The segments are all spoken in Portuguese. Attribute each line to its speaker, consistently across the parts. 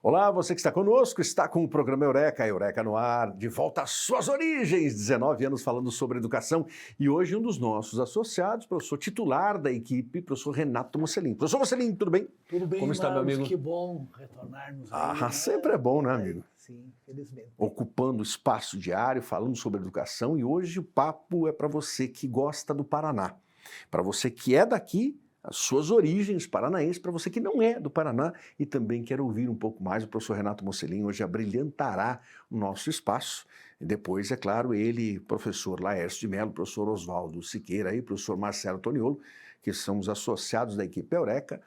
Speaker 1: Olá, você que está conosco, está com o programa Eureka, Eureka no ar, de volta às suas origens, 19 anos falando sobre educação, e hoje um dos nossos associados, professor titular da equipe, professor Renato Mocelin. Professor Mocelin, tudo bem?
Speaker 2: Tudo bem,
Speaker 1: Como está, meu amigo?
Speaker 2: Que bom retornarmos aí, né?
Speaker 1: Sempre é bom, né, amigo?
Speaker 2: Sim, felizmente.
Speaker 1: Ocupando espaço diário, falando sobre educação, e hoje o papo é para você que gosta do Paraná, para você que é daqui, as suas origens paranaenses, para você que não é do Paraná e também quer ouvir um pouco mais, o professor Renato Mocelin hoje abrilhantará o nosso espaço. E depois, é claro, ele, professor Laércio de Mello, professor Oswaldo Siqueira e professor Marcelo Toniolo, que são os associados da equipe Eureka,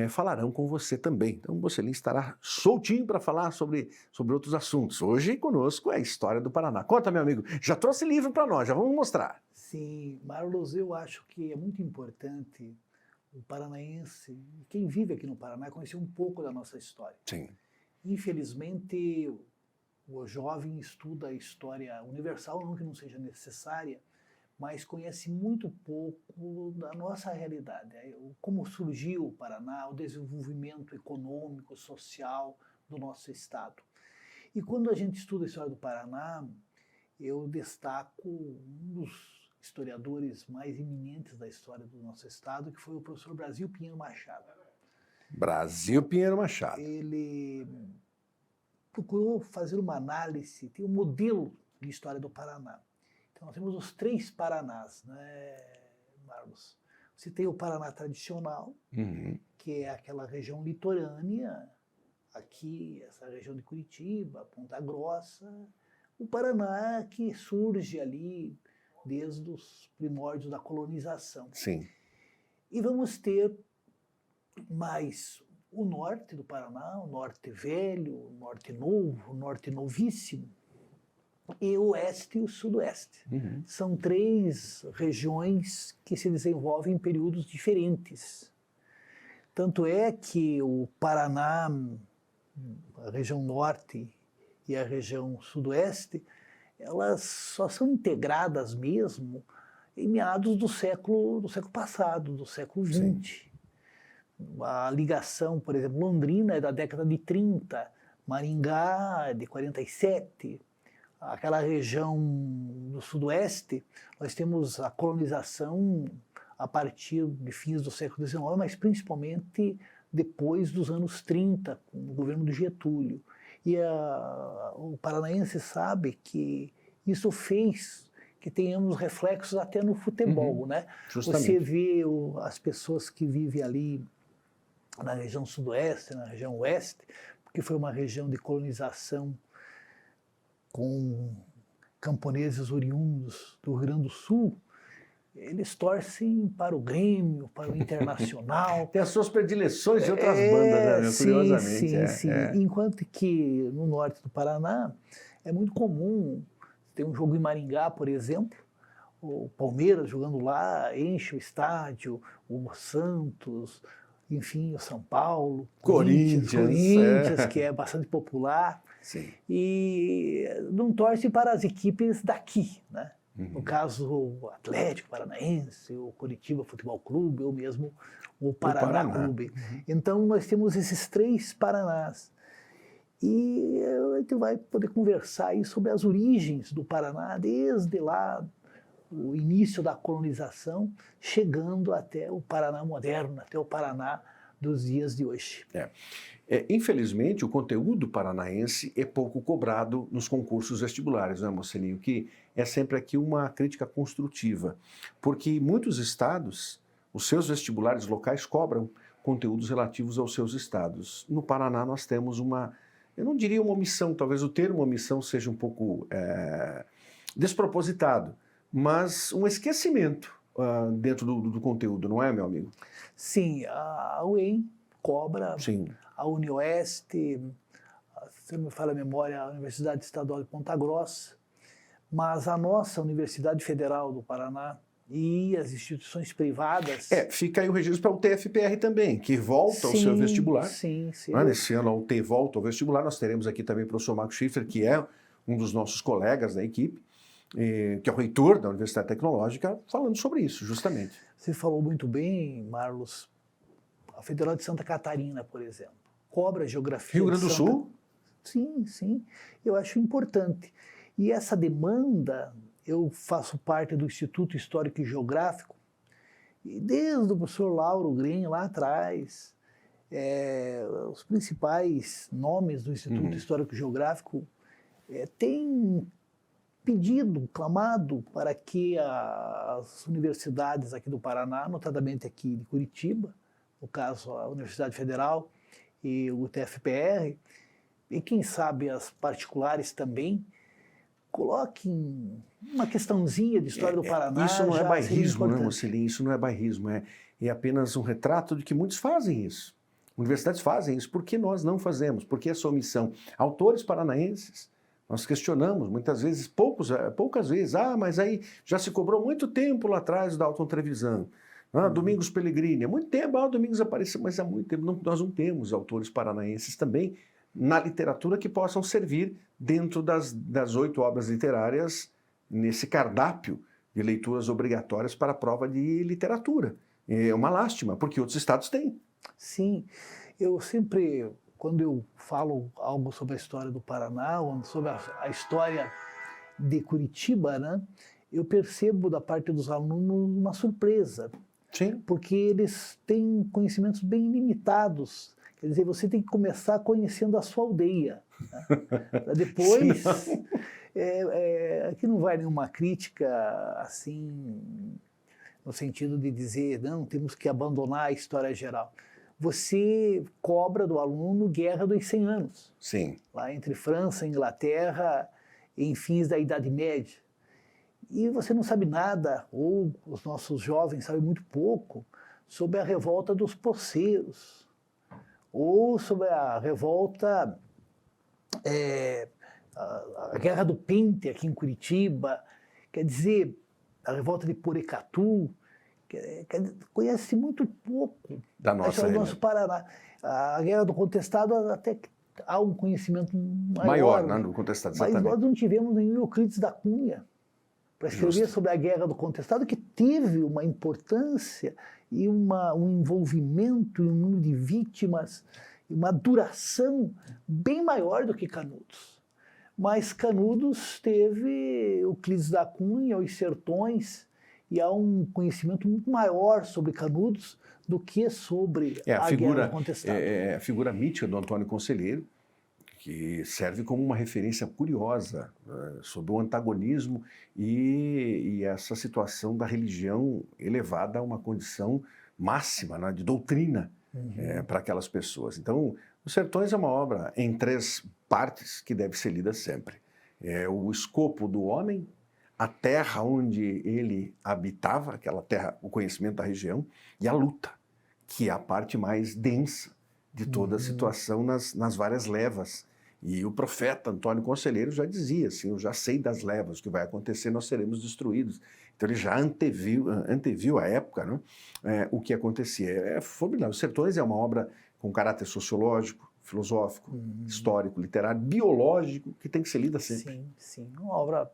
Speaker 1: falarão com você também. Então, o Mocelin estará soltinho para falar sobre outros assuntos. Hoje, conosco, é a história do Paraná. Conta, meu amigo, já trouxe livro para nós, já vamos mostrar.
Speaker 2: Sim, Marlos, eu acho que é muito importante o paranaense, quem vive aqui no Paraná, conhecer um pouco da nossa história.
Speaker 1: Sim.
Speaker 2: Infelizmente, o jovem estuda a história universal, não que não seja necessária, mas conhece muito pouco da nossa realidade. Como surgiu o Paraná, o desenvolvimento econômico, social do nosso estado. E quando a gente estuda a história do Paraná, eu destaco um dos historiadores mais eminentes da história do nosso estado, que foi o professor Brasil Pinheiro Machado.
Speaker 1: Brasil Pinheiro Machado.
Speaker 2: Ele procurou fazer uma análise, tem um modelo de história do Paraná. Então nós temos os 3 Paranás, né, Marlos? Você tem o Paraná tradicional, que é aquela região litorânea, aqui, essa região de Curitiba, Ponta Grossa, o Paraná que surge ali desde os primórdios da colonização.
Speaker 1: Sim.
Speaker 2: E vamos ter mais o norte do Paraná, o norte velho, o norte novo, o norte novíssimo, e o oeste e o sudoeste. São 3 regiões que se desenvolvem em períodos diferentes. Tanto é que o Paraná, a região norte e a região sudoeste, elas só são integradas mesmo em meados do século passado, do século XX. Sim. A ligação, por exemplo, Londrina é da década de 30, Maringá é de 47, aquela região do sudoeste, nós temos a colonização a partir de fins do século XIX, mas principalmente depois dos anos 30, com o governo do Getúlio. E o paranaense sabe que isso fez que tenhamos reflexos até no futebol, né?
Speaker 1: Justamente.
Speaker 2: Você vê as pessoas que vivem ali na região sudoeste, na região oeste, porque foi uma região de colonização com camponeses oriundos do Rio Grande do Sul, eles torcem para o Grêmio, para o Internacional.
Speaker 1: Tem as suas predileções de outras bandas, né? Curiosamente.
Speaker 2: Sim. Enquanto que no norte do Paraná é muito comum ter um jogo em Maringá, por exemplo, o Palmeiras jogando lá, enche o estádio, o Santos, enfim, o São Paulo, Corinthians, que é bastante popular.
Speaker 1: Sim.
Speaker 2: E não torce para as equipes daqui, né? No caso, o Atlético Paranaense, o Curitiba Futebol Clube, ou mesmo o Paraná Clube. Então, nós temos esses 3 Paranás. E a gente vai poder conversar aí sobre as origens do Paraná, desde lá, o início da colonização, chegando até o Paraná moderno, até o Paraná dos dias de hoje.
Speaker 1: Infelizmente, o conteúdo paranaense é pouco cobrado nos concursos vestibulares, né, Mocelin? O que é sempre aqui uma crítica construtiva, porque muitos estados, os seus vestibulares locais cobram conteúdos relativos aos seus estados. No Paraná nós temos eu não diria uma omissão, talvez o termo omissão seja um pouco despropositado, mas um esquecimento dentro do conteúdo, não é, meu amigo?
Speaker 2: Sim, a UEM cobra.
Speaker 1: Sim.
Speaker 2: A Unioeste, se não me falha a memória, a Universidade Estadual de Ponta Grossa, mas a nossa Universidade Federal do Paraná e as instituições privadas...
Speaker 1: Fica aí o registro para o TFPR também, que volta ao seu vestibular.
Speaker 2: Sim.
Speaker 1: Nesse ano a UT volta ao vestibular, nós teremos aqui também o professor Marco Schiffer, que é um dos nossos colegas da equipe, que é o reitor da Universidade Tecnológica, falando sobre isso, justamente.
Speaker 2: Você falou muito bem, Marlos, a Federal de Santa Catarina, por exemplo, cobra a geografia
Speaker 1: Rio Grande do Sul?
Speaker 2: Sim, sim. Eu acho importante. E essa demanda, eu faço parte do Instituto Histórico e Geográfico, e desde o professor Lauro Green, lá atrás, os principais nomes do Instituto Histórico e Geográfico têm pedido, clamado para que as universidades aqui do Paraná, notadamente aqui de Curitiba, no caso a Universidade Federal e o TFPR, e quem sabe as particulares também, coloquem uma questãozinha de história do Paraná.
Speaker 1: Isso não é bairrismo, né,
Speaker 2: importante.
Speaker 1: Mocelin? Isso não é bairrismo, é apenas um retrato de que muitos fazem isso. Universidades fazem isso, por que nós não fazemos? Por que essa omissão? Autores paranaenses, nós questionamos muitas vezes, poucas vezes, mas aí já se cobrou muito tempo lá atrás da Dalton Trevisan. Domingos Pellegrini, há muito tempo, Domingos apareceu, mas há muito tempo nós não temos autores paranaenses também na literatura que possam servir dentro das 8 obras literárias nesse cardápio de leituras obrigatórias para a prova de literatura. É uma lástima, porque outros estados têm.
Speaker 2: Sim, eu sempre, quando eu falo algo sobre a história do Paraná, ou sobre a história de Curitiba, né, eu percebo da parte dos alunos uma surpresa.
Speaker 1: Sim.
Speaker 2: Porque eles têm conhecimentos bem limitados. Quer dizer, você tem que começar conhecendo a sua aldeia. Né? Para depois... aqui não vai nenhuma crítica assim, no sentido de dizer, não, temos que abandonar a história geral. Você cobra do aluno Guerra dos 100 Anos.
Speaker 1: Sim.
Speaker 2: Lá entre França e Inglaterra, em fins da Idade Média. E você não sabe nada, ou os nossos jovens sabem muito pouco, sobre a revolta dos poceiros, ou sobre a revolta, a Guerra do Pente aqui em Curitiba, quer dizer, a revolta de Porecatu, conhece muito pouco
Speaker 1: da nossa
Speaker 2: do nosso Paraná. A Guerra do Contestado até que há um conhecimento
Speaker 1: maior, né, do Contestado, exatamente.
Speaker 2: Mas nós não tivemos nenhum Euclides da Cunha para escrever sobre a Guerra do Contestado, que teve uma importância e um envolvimento e um número de vítimas e uma duração bem maior do que Canudos. Mas Canudos teve Euclides da Cunha, Os Sertões, e há um conhecimento muito maior sobre Canudos do que sobre a Guerra do Contestado.
Speaker 1: A figura mítica do Antônio Conselheiro, que serve como uma referência curiosa sobre o antagonismo e essa situação da religião elevada a uma condição máxima, né, de doutrina para aquelas pessoas. Então, Os Sertões é uma obra em 3 partes que deve ser lida sempre. É o escopo do homem, a terra onde ele habitava, aquela terra, o conhecimento da região, e a luta, que é a parte mais densa de toda a situação nas várias levas. E o profeta Antônio Conselheiro já dizia assim, eu já sei das levas, o que vai acontecer, nós seremos destruídos. Então ele já anteviu a época, né, o que acontecia. É formidável. Os Sertões é uma obra com caráter sociológico, filosófico, histórico, literário, biológico, que tem que ser lida sempre.
Speaker 2: Sim, sim. Uma obra,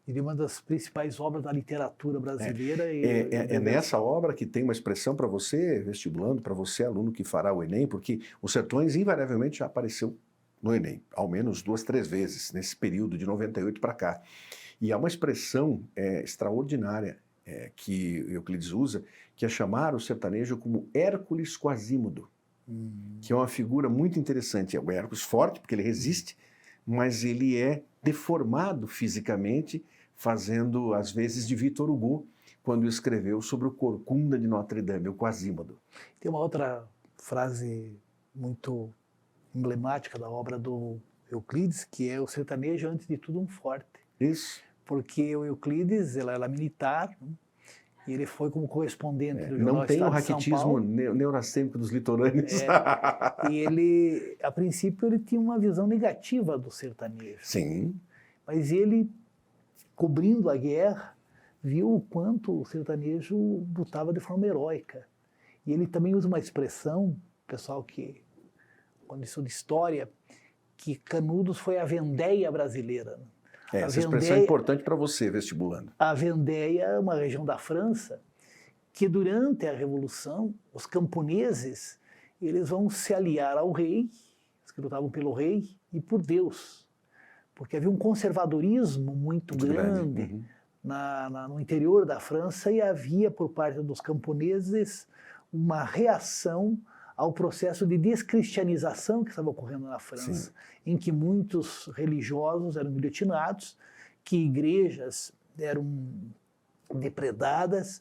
Speaker 2: diria, uma das principais obras da literatura brasileira.
Speaker 1: É nessa obra que tem uma expressão para você, vestibulando, para você, aluno que fará o Enem, porque Os Sertões invariavelmente já apareceu no Enem, ao menos 2, 3 vezes, nesse período de 98 para cá. E há uma expressão extraordinária que Euclides usa, que é chamar o sertanejo como Hércules Quasímodo, que é uma figura muito interessante. É o Hércules forte, porque ele resiste, mas ele é deformado fisicamente, fazendo, às vezes, de Victor Hugo, quando escreveu sobre o Corcunda de Notre Dame, o Quasímodo.
Speaker 2: Tem uma outra frase muito emblemática da obra do Euclides, que é o sertanejo, antes de tudo, um forte.
Speaker 1: Isso.
Speaker 2: Porque o Euclides, ele era militar, né? E ele foi como correspondente do Jornal
Speaker 1: Não tem o
Speaker 2: Estado de São
Speaker 1: raquitismo
Speaker 2: Paulo.
Speaker 1: neurastênico dos litorâneos.
Speaker 2: E ele, a princípio, ele tinha uma visão negativa do sertanejo.
Speaker 1: Sim.
Speaker 2: Mas ele, cobrindo a guerra, viu o quanto o sertanejo lutava de forma heróica. E ele também usa uma expressão, pessoal que, quando estuda história, que Canudos foi a Vendéia brasileira.
Speaker 1: Essa expressão é importante para você, vestibulando.
Speaker 2: A Vendéia é uma região da França que, durante a Revolução, os camponeses eles vão se aliar ao rei que lutavam pelo rei e por Deus, porque havia um conservadorismo muito grande
Speaker 1: Uhum.
Speaker 2: no interior da França e havia, por parte dos camponeses, uma reação ao processo de descristianização que estava ocorrendo na França,
Speaker 1: Sim.
Speaker 2: em que muitos religiosos eram guilhotinados, que igrejas eram depredadas,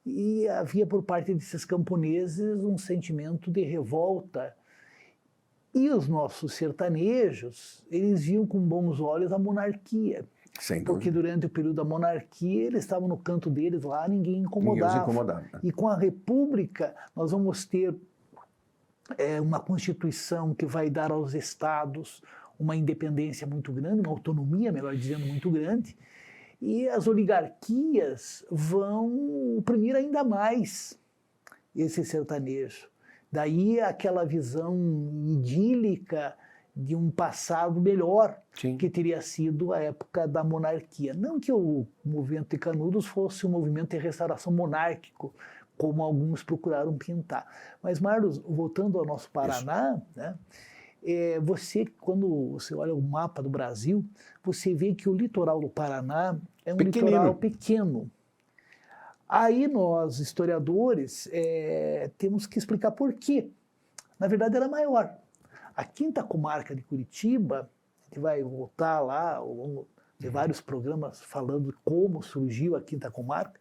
Speaker 2: e havia por parte desses camponeses um sentimento de revolta. E os nossos sertanejos, eles viam com bons olhos a monarquia.
Speaker 1: Sem
Speaker 2: Porque
Speaker 1: dúvida.
Speaker 2: durante o período da monarquia, eles estavam no canto deles lá, ninguém
Speaker 1: Ninguém os
Speaker 2: incomodava.
Speaker 1: incomodava, né?
Speaker 2: E com a república, nós vamos ter uma constituição que vai dar aos estados uma independência muito grande, uma autonomia, melhor dizendo, muito grande, e as oligarquias vão oprimir ainda mais esse sertanejo. Daí aquela visão idílica de um passado melhor,
Speaker 1: Sim.
Speaker 2: que teria sido a época da monarquia. Não que o movimento de Canudos fosse um movimento de restauração monárquico, como alguns procuraram pintar. Mas, Marlos, voltando ao nosso Paraná, né, você, quando você olha o mapa do Brasil, você vê que o litoral do Paraná é um litoral pequeno. Aí nós, historiadores, temos que explicar por quê. Na verdade, era maior. A quinta comarca de Curitiba, a gente vai voltar lá ao longo de vários programas falando de como surgiu a quinta comarca,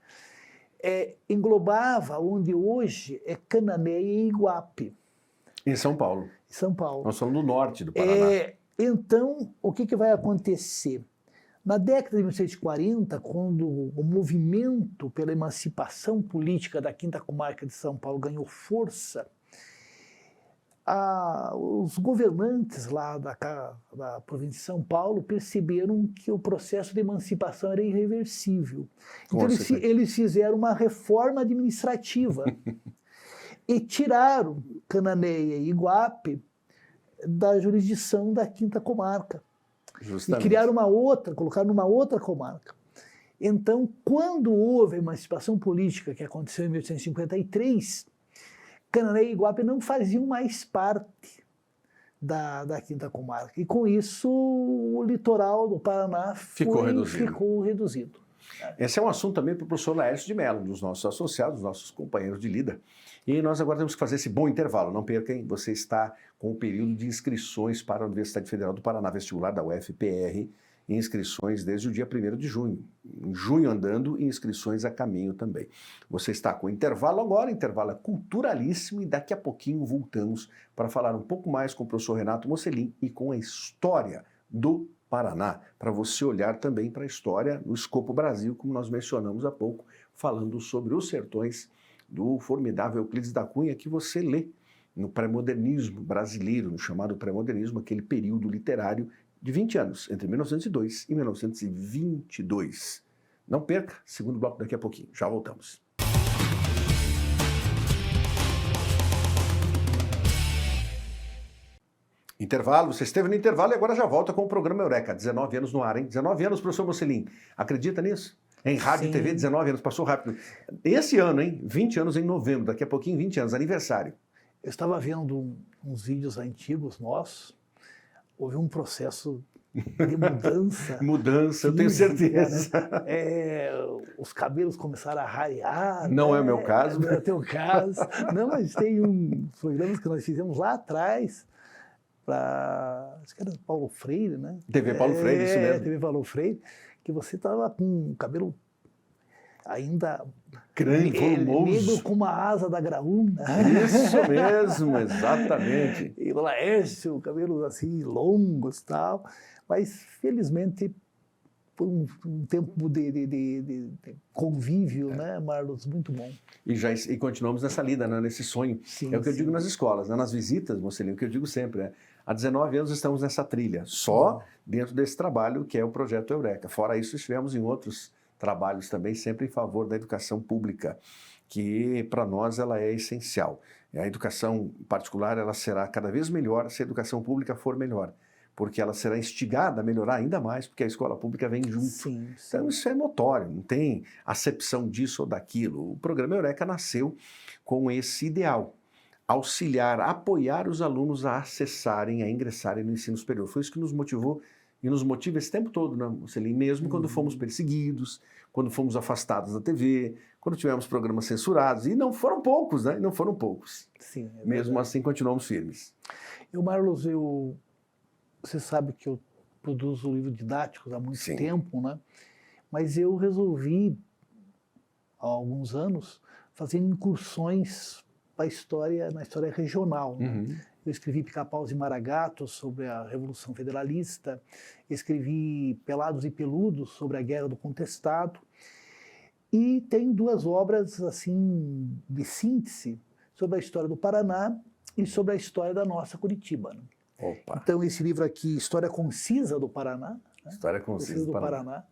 Speaker 2: englobava onde hoje é Cananéia e Iguape.
Speaker 1: Em São Paulo.
Speaker 2: São Paulo.
Speaker 1: Nós somos do norte do Paraná.
Speaker 2: Então, o que vai acontecer? Na década de 1940, quando o movimento pela emancipação política da quinta comarca de São Paulo ganhou força, os governantes lá da província de São Paulo perceberam que o processo de emancipação era irreversível. Então eles fizeram uma reforma administrativa e tiraram Cananéia e Iguape da jurisdição da quinta comarca.
Speaker 1: Justamente.
Speaker 2: E criaram uma outra, colocaram numa outra comarca. Então, quando houve a emancipação política, que aconteceu em 1853, Cananéia e Iguape não faziam mais parte da quinta comarca. E com isso, o litoral do Paraná ficou reduzido.
Speaker 1: Esse é um assunto também para o professor Laércio de Mello, dos nossos associados, dos nossos companheiros de lida. E nós agora temos que fazer esse bom intervalo. Não percam, você está com o período de inscrições para a Universidade Federal do Paraná, vestibular da UFPR, inscrições desde o dia 1º de junho. Em junho andando e inscrições a caminho também. Você está com intervalo agora, intervalo é culturalíssimo, e daqui a pouquinho voltamos para falar um pouco mais com o professor Renato Mocelin e com a história do Paraná, para você olhar também para a história no escopo Brasil, como nós mencionamos há pouco, falando sobre os sertões do formidável Euclides da Cunha, que você lê no pré-modernismo brasileiro, no chamado pré-modernismo, aquele período literário de 20 anos, entre 1902 e 1922. Não perca, segundo bloco daqui a pouquinho. Já voltamos. Intervalo, você esteve no intervalo e agora já volta com o programa Eureka. 19 anos no ar, hein? 19 anos, professor Mocelin. Acredita nisso? Em rádio e TV, 19 anos, passou rápido. Esse ano, hein? 20 anos em novembro, daqui a pouquinho 20 anos, aniversário.
Speaker 2: Eu estava vendo uns vídeos antigos nossos, houve um processo de mudança.
Speaker 1: Mudança, eu tenho certeza.
Speaker 2: Né? Os cabelos começaram a rarear.
Speaker 1: Não
Speaker 2: né?
Speaker 1: é o meu caso.
Speaker 2: Não é o teu caso. Não, mas tem programas que nós fizemos lá atrás, acho que era Paulo Freire, né?
Speaker 1: TV Paulo Freire, isso mesmo.
Speaker 2: TV Paulo Freire, que você estava com o cabelo ainda
Speaker 1: grande, volumoso.
Speaker 2: Negro com uma asa da graúna.
Speaker 1: Isso mesmo, exatamente.
Speaker 2: E o Laércio, cabelos assim longos e tal. Mas, felizmente, foi um tempo de convívio, né, Marlos? Muito bom.
Speaker 1: E continuamos nessa lida, né, nesse sonho.
Speaker 2: Sim,
Speaker 1: é o que eu digo nas escolas, né, nas visitas, Mocelin, o que eu digo sempre é: há 19 anos estamos nessa trilha, só dentro desse trabalho que é o Projeto Eureka. Fora isso, estivemos em outros trabalhos também, sempre em favor da educação pública, que para nós ela é essencial. A educação particular ela será cada vez melhor se a educação pública for melhor, porque ela será instigada a melhorar ainda mais, porque a escola pública vem junto.
Speaker 2: Sim.
Speaker 1: Então isso é notório, não tem acepção disso ou daquilo. O programa Eureka nasceu com esse ideal. auxiliar, apoiar os alunos a acessarem, a ingressarem no ensino superior. Foi isso que nos motivou e nos motiva esse tempo todo, né, Mocelin? Mesmo quando fomos perseguidos, quando fomos afastados da TV, quando tivemos programas censurados, e não foram poucos, né? Não foram poucos.
Speaker 2: Sim, é
Speaker 1: Mesmo
Speaker 2: verdade.
Speaker 1: assim, continuamos firmes.
Speaker 2: Marlos, você sabe que eu produzo livros didáticos há muito
Speaker 1: Sim.
Speaker 2: tempo, né? Mas eu resolvi, há alguns anos, fazer incursões na história regional. Né?
Speaker 1: Uhum.
Speaker 2: Eu escrevi Pica-Paus e Maragatos sobre a Revolução Federalista, escrevi Pelados e Peludos sobre a Guerra do Contestado, e tem duas obras assim de síntese sobre a história do Paraná e sobre a história da nossa Curitiba. Né?
Speaker 1: Opa.
Speaker 2: Então esse livro aqui, História Concisa do Paraná, né?
Speaker 1: História Concisa
Speaker 2: do Paraná,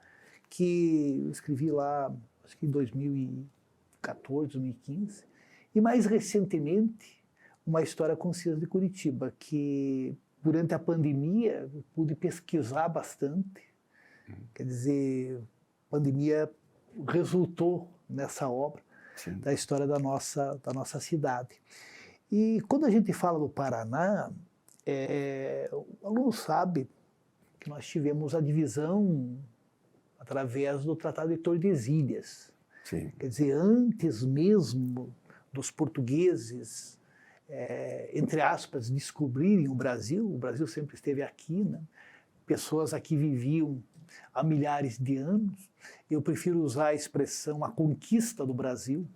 Speaker 2: que eu escrevi lá, acho que em 2014, 2015, e mais recentemente uma História Concisa de Curitiba, que durante a pandemia eu pude pesquisar bastante. Quer dizer, a pandemia resultou nessa obra. Sim. Da história da nossa cidade. E quando a gente fala do Paraná, o aluno sabe que nós tivemos a divisão através do Tratado de Tordesilhas.
Speaker 1: Sim.
Speaker 2: Quer dizer, antes mesmo dos portugueses, entre aspas, descobrirem o Brasil sempre esteve aqui, né? Pessoas aqui viviam há milhares de anos. Eu prefiro usar a expressão a conquista do Brasil,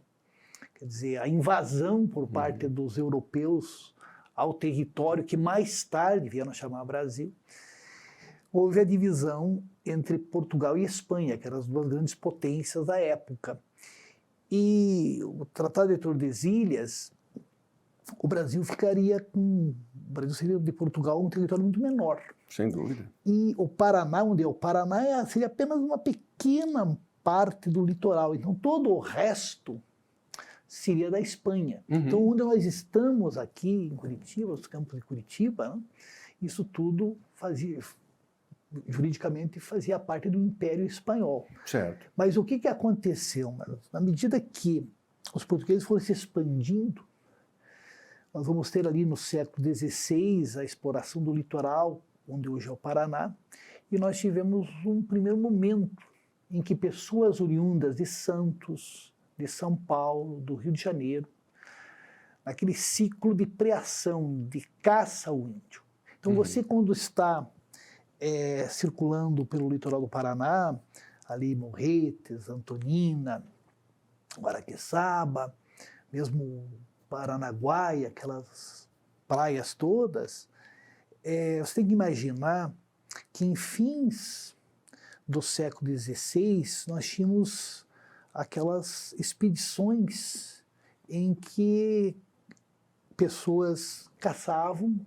Speaker 2: quer dizer, a invasão por parte dos europeus ao território que mais tarde vieram chamar Brasil. Houve a divisão entre Portugal e Espanha, que eram as duas grandes potências da época. E o Tratado de Tordesilhas, o Brasil seria de Portugal um território muito menor.
Speaker 1: Sem dúvida.
Speaker 2: E o Paraná, onde é o Paraná, seria apenas uma pequena parte do litoral. Então todo o resto seria da Espanha. Então onde nós estamos aqui em Curitiba, os campos de Curitiba, né, isso tudo juridicamente fazia parte do Império Espanhol.
Speaker 1: Certo.
Speaker 2: Mas o que aconteceu? Na medida que os portugueses foram se expandindo, nós vamos ter ali no século XVI a exploração do litoral, onde hoje é o Paraná, e nós tivemos um primeiro momento em que pessoas oriundas de Santos, de São Paulo, do Rio de Janeiro, naquele ciclo de preação, de caça ao índio. Então você, quando está circulando pelo litoral do Paraná, ali Morretes, Antonina, Guaraqueçaba, mesmo Paranaguá, aquelas praias todas, você tem que imaginar que em fins do século XVI nós tínhamos aquelas expedições em que pessoas caçavam,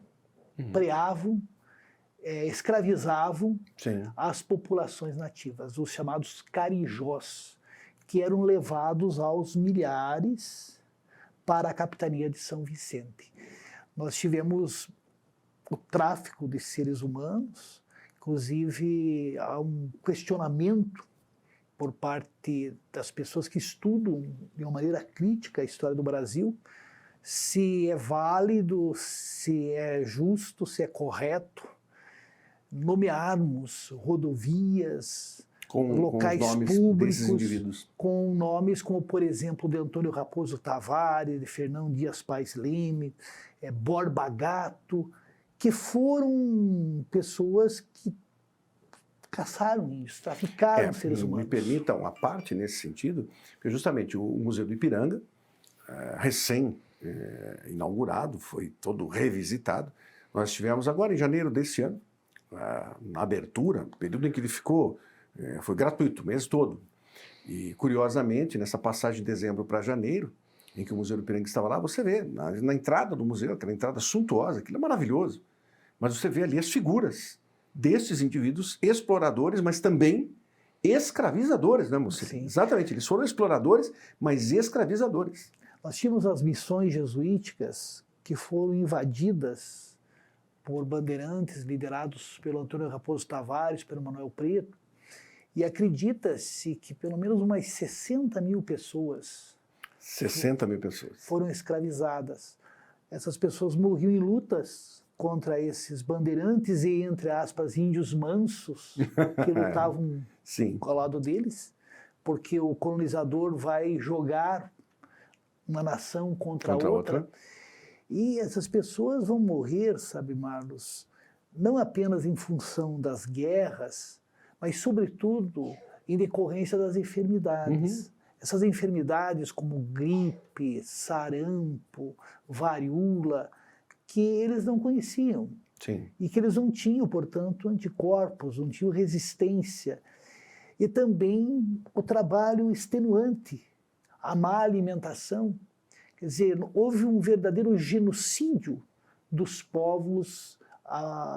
Speaker 2: preavam, escravizavam as populações nativas, os chamados carijós, que eram levados aos milhares para a capitania de São Vicente. Nós tivemos o tráfico de seres humanos, inclusive há um questionamento por parte das pessoas que estudam de uma maneira crítica a história do Brasil, se é válido, se é justo, se é correto nomearmos rodovias, locais públicos, com nomes como, por exemplo, de Antônio Raposo Tavares, de Fernão Dias Pais Leme, Borba Gato, que foram pessoas que caçaram índios, traficaram seres humanos.
Speaker 1: Me permitam uma parte nesse sentido, porque justamente o Museu do Ipiranga, recém-inaugurado, foi todo revisitado. Nós tivemos agora em janeiro desse ano, na abertura, período em que ele ficou, foi gratuito o mês todo. E, curiosamente, nessa passagem de dezembro para janeiro, em que o Museu do Ipiranga estava lá, você vê, na entrada do museu, aquela entrada suntuosa, aquilo é maravilhoso, mas você vê ali as figuras desses indivíduos exploradores, mas também escravizadores, né, Mocelin? Exatamente, eles foram exploradores, mas escravizadores.
Speaker 2: Nós tínhamos as missões jesuíticas que foram invadidas por bandeirantes liderados pelo Antônio Raposo Tavares, pelo Manuel Preto, e acredita-se que pelo menos umas 60 mil pessoas
Speaker 1: 60 mil pessoas
Speaker 2: foram escravizadas. essas pessoas morriam em lutas contra esses bandeirantes e, entre aspas, índios mansos que lutavam
Speaker 1: Sim.
Speaker 2: ao lado deles, porque o colonizador vai jogar uma nação contra outra. E essas pessoas vão morrer, sabe, Marlos, não apenas em função das guerras, mas, sobretudo, em decorrência das enfermidades. Essas enfermidades como gripe, sarampo, varíola, que eles não conheciam.
Speaker 1: Sim.
Speaker 2: E que eles não tinham, portanto, anticorpos, não tinham resistência. E também o trabalho extenuante, a má alimentação. Quer dizer, houve um verdadeiro genocídio dos povos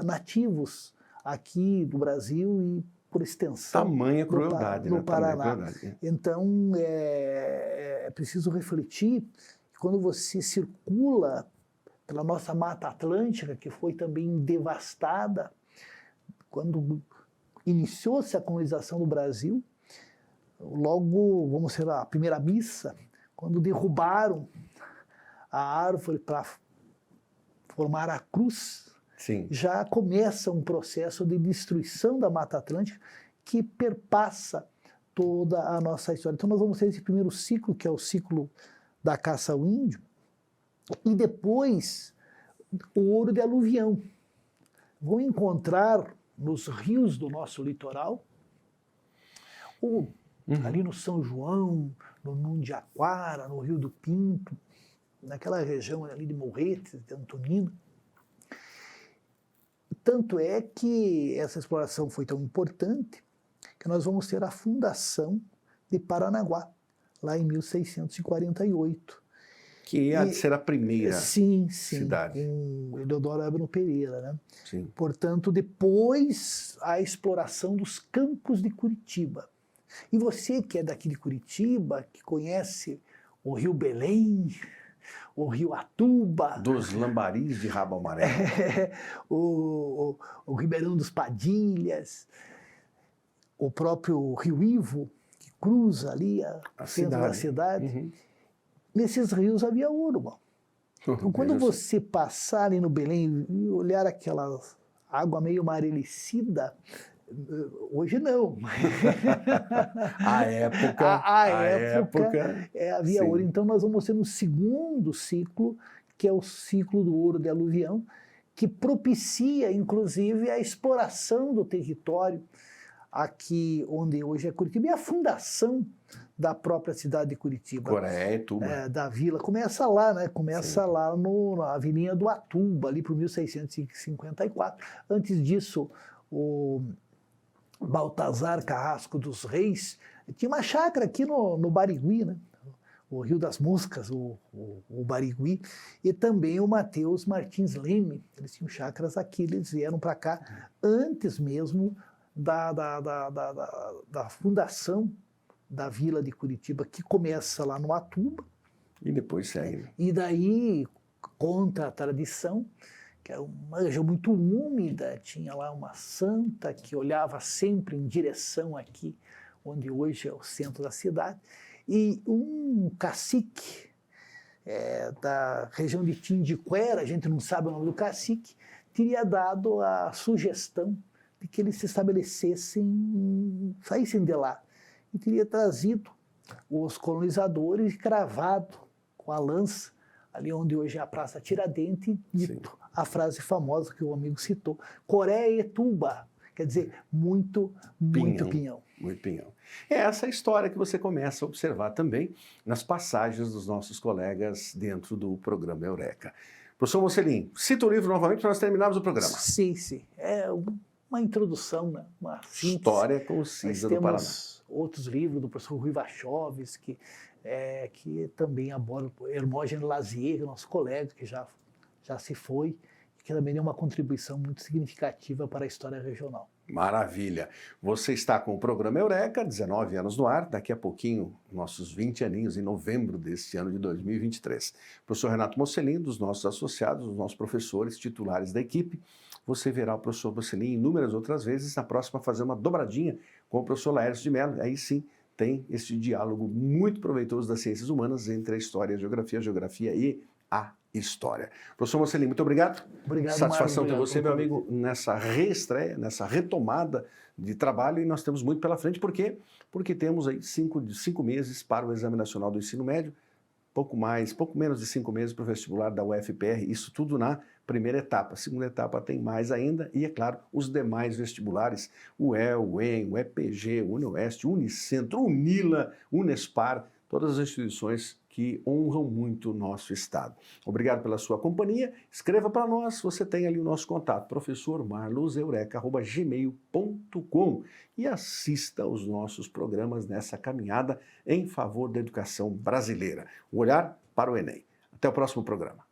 Speaker 2: nativos aqui do Brasil e, por extensão,
Speaker 1: tamanha crueldade,
Speaker 2: no Paraná.
Speaker 1: Tamanha crueldade.
Speaker 2: Então, é preciso refletir que quando você circula pela nossa Mata Atlântica, que foi também devastada, quando iniciou-se a colonização do Brasil, logo, vamos ser a primeira missa, quando derrubaram a árvore para formar a cruz,
Speaker 1: Sim.
Speaker 2: já começa um processo de destruição da Mata Atlântica que perpassa toda a nossa história. Então nós vamos ter esse primeiro ciclo, que é o ciclo da caça ao índio, e depois o ouro de aluvião. Vão encontrar nos rios do nosso litoral, ou ali no São João, no Mundiaquara, no Rio do Pinto, naquela região ali de Morretes, de Antonina. Tanto é que essa exploração foi tão importante que nós vamos ter a fundação de Paranaguá, lá em 1648.
Speaker 1: Que há de ser a primeira cidade.
Speaker 2: Com Eleodoro Abno Pereira, né?
Speaker 1: Sim.
Speaker 2: Portanto, depois a exploração dos campos de Curitiba. E você que é daqui de Curitiba, que conhece o Rio Belém, o Rio Atuba,
Speaker 1: dos lambaris de rabo amarelo,
Speaker 2: o Ribeirão dos Padilhas, o próprio Rio Ivo, que cruza ali a centro da cidade. Nesses rios havia ouro, bom. Então, quando você passar ali no Belém e olhar aquela água meio amarelecida, hoje não.
Speaker 1: A época
Speaker 2: havia
Speaker 1: sim.
Speaker 2: ouro. Então nós vamos ter um segundo ciclo, que é o ciclo do ouro de aluvião, que propicia, inclusive, a exploração do território aqui onde hoje é Curitiba, e a fundação da própria cidade de Curitiba.
Speaker 1: Coreia, Ituba.
Speaker 2: Da vila. Começa lá, né? Começa
Speaker 1: Sim.
Speaker 2: lá na Avenida do Atuba, ali por 1654. Antes disso, o Baltazar Carrasco dos Reis tinha uma chácara aqui no Barigui, né? O Rio das Moscas, o Barigui, e também o Mateus Martins Leme. Eles tinham chácaras aqui, eles vieram para cá antes mesmo da fundação da vila de Curitiba, que começa lá no Atuba.
Speaker 1: E depois segue.
Speaker 2: E daí, contra a tradição, que era uma região muito úmida, tinha lá uma santa que olhava sempre em direção aqui, onde hoje é o centro da cidade, e um cacique da região de Tindiquera, a gente não sabe o nome do cacique, teria dado a sugestão de que eles se estabelecessem, saíssem de lá, e teria trazido os colonizadores e cravado com a lança, ali onde hoje é a Praça Tiradentes, e dito a frase famosa que o amigo citou, Coreia e Tuba, quer dizer, muito pinhão.
Speaker 1: Muito pinhão. É essa história que você começa a observar também nas passagens dos nossos colegas dentro do programa Eureka. Professor Mocelin, cita o livro novamente para nós terminarmos o programa.
Speaker 2: Sim. É uma introdução, né? Uma síntese.
Speaker 1: História concisa do Paraná.
Speaker 2: Outros livros do professor Rui Wachowski, que também aborda Hermógenes Lazier, nosso colega, que já se foi, que também é uma contribuição muito significativa para a história regional.
Speaker 1: Maravilha. Você está com o programa Eureka, 19 anos no ar, daqui a pouquinho, nossos 20 aninhos, em novembro deste ano de 2023. Professor Renato Mocelin, dos nossos associados, dos nossos professores, titulares da equipe. Você verá o professor Mocelin inúmeras outras vezes, na próxima fazer uma dobradinha com o professor Laércio de Mello. Aí sim, tem esse diálogo muito proveitoso das ciências humanas entre a história e a geografia e a História. Professor Mocelin, muito obrigado.
Speaker 2: Obrigado,
Speaker 1: Satisfação ter
Speaker 2: Marcos,
Speaker 1: você, meu
Speaker 2: obrigado.
Speaker 1: amigo, nessa reestreia, nessa retomada de trabalho, e nós temos muito pela frente. Por quê? Porque temos aí 5 meses para o Exame Nacional do Ensino Médio, pouco menos de 5 meses para o vestibular da UFPR, isso tudo na primeira etapa. A segunda etapa tem mais ainda, e é claro, os demais vestibulares, o UEL, o EM, o EPG, o UniOeste, o Unicentro, o UNILA, o Unespar, todas as instituições que honram muito o nosso Estado. Obrigado pela sua companhia. Escreva para nós, você tem ali o nosso contato, professormarloseureka@gmail.com, e assista aos nossos programas nessa caminhada em favor da educação brasileira. O olhar para o Enem. Até o próximo programa.